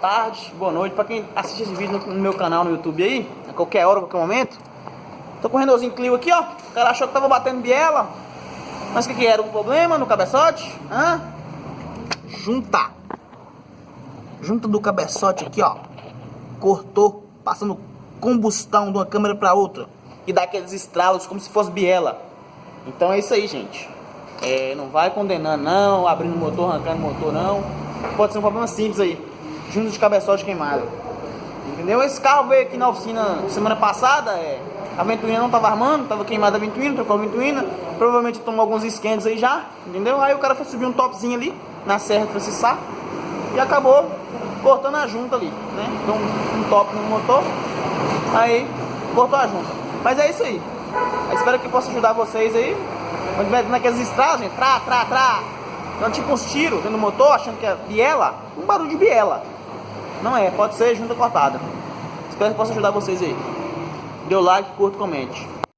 tarde, boa noite. Pra quem assiste esse vídeo no meu canal no YouTube aí, a qualquer hora, a qualquer momento. Tô com o Renaultzinho Clio aqui, ó. O cara achou que tava batendo biela. Mas o que era o problema no cabeçote? Junta do cabeçote aqui, ó. Cortou, passando combustão de uma câmera pra outra. E dá aqueles estralos como se fosse biela. Então é isso aí, gente. Não vai condenando não, abrindo o motor, arrancando o motor não. Pode ser um problema simples aí. Junta de cabeçote queimado. Entendeu? Esse carro veio aqui na oficina semana passada. A ventoinha não tava armando, tava queimada a ventoinha, trocou a ventoinha. Provavelmente tomou alguns esquentos aí já. Entendeu? Aí o cara foi subir um topzinho ali na serra de Francisá e acabou cortando a junta ali, né? Então um top no motor. Aí cortou a junta. Mas é isso aí. Eu espero que possa ajudar vocês aí. Quando tiver naqueles estralos, gente, dando tipo uns tiros dentro do motor, achando que é biela, um barulho de biela. Não é, pode ser junta cortada. Espero que possa ajudar vocês aí. Dê o like, curta, comente.